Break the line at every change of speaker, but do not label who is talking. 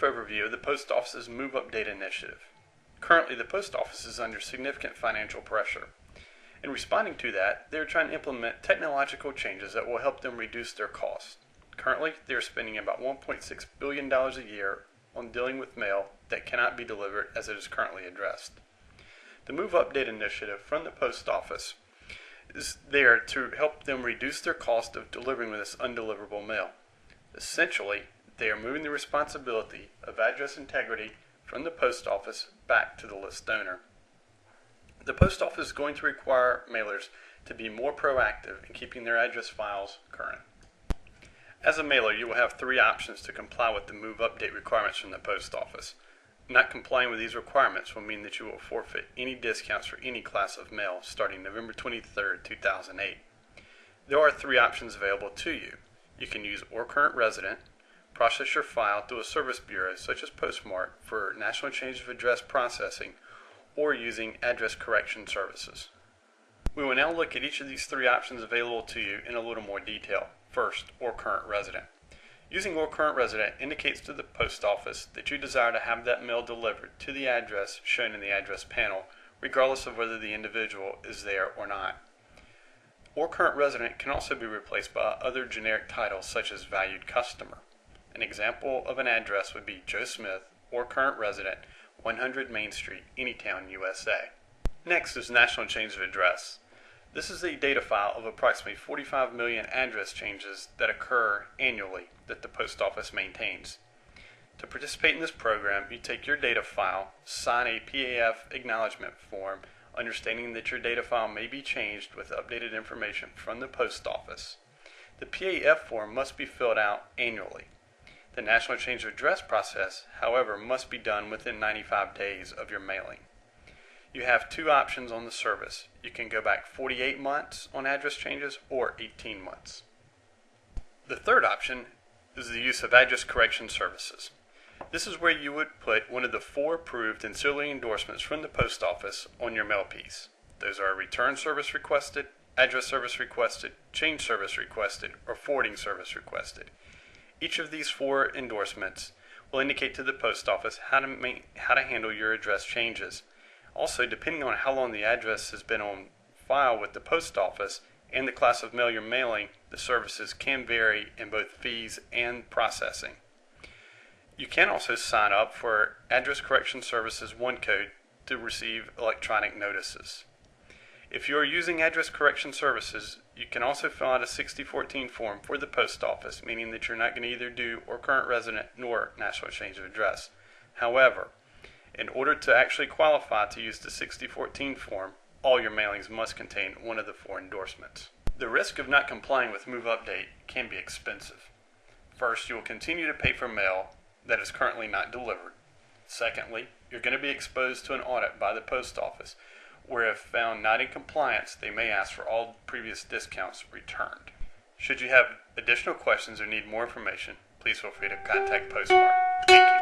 overview of the Post Office's Move Update initiative. Currently, the Post Office is under significant financial pressure. In responding to that, they are trying to implement technological changes that will help them reduce their costs. Currently, they are spending about $1.6 billion a year on dealing with mail that cannot be delivered as it is currently addressed. The Move Update initiative from the Post Office is there to help them reduce their cost of delivering this undeliverable mail. Essentially, they are moving the responsibility of address integrity from the Post Office back to the list owner. The Post Office is going to require mailers to be more proactive in keeping their address files current. As a mailer, you will have three options to comply with the Move Update requirements from the Post Office. Not complying with these requirements will mean that you will forfeit any discounts for any class of mail starting November 23, 2008. There are three options available to you. You can use or current resident, process your file through a service bureau such as PostMark for national change of address processing, or using address correction services. We will now look at each of these three options available to you in a little more detail. First, or current resident. Using or current resident indicates to the Post Office that you desire to have that mail delivered to the address shown in the address panel, regardless of whether the individual is there or not. Or current resident can also be replaced by other generic titles such as valued customer. An example of an address would be Joe Smith, or current resident, 100 Main Street, Anytown, USA. Next is National Change of Address. This is a data file of approximately 45 million address changes that occur annually that the Post Office maintains. To participate in this program, you take your data file, sign a PAF acknowledgement form, understanding that your data file may be changed with updated information from the Post Office. The PAF form must be filled out annually. The National Change of Address process, however, must be done within 95 days of your mailing. You have two options on the service. You can go back 48 months on address changes or 18 months. The third option is the use of address correction services. This is where you would put one of the four approved ancillary endorsements from the Post Office on your mail piece. Those are return service requested, address service requested, change service requested, or forwarding service requested. Each of these four endorsements will indicate to the Post Office how to handle your address changes. Also, depending on how long the address has been on file with the Post Office and the class of mail you're mailing, the services can vary in both fees and processing. You can also sign up for Address Correction Services 1 code to receive electronic notices. If you are using Address Correction Services, you can also fill out a 6014 form for the Post Office, meaning that you're not going to either do or current resident nor national change of address. However, in order to actually qualify to use the 6014 form, all your mailings must contain one of the four endorsements. The risk of not complying with Move Update can be expensive. First, you will continue to pay for mail that is currently not delivered. Secondly, you're going to be exposed to an audit by the Post Office, where if found not in compliance, they may ask for all previous discounts returned. Should you have additional questions or need more information, please feel free to contact PostMark. Thank you.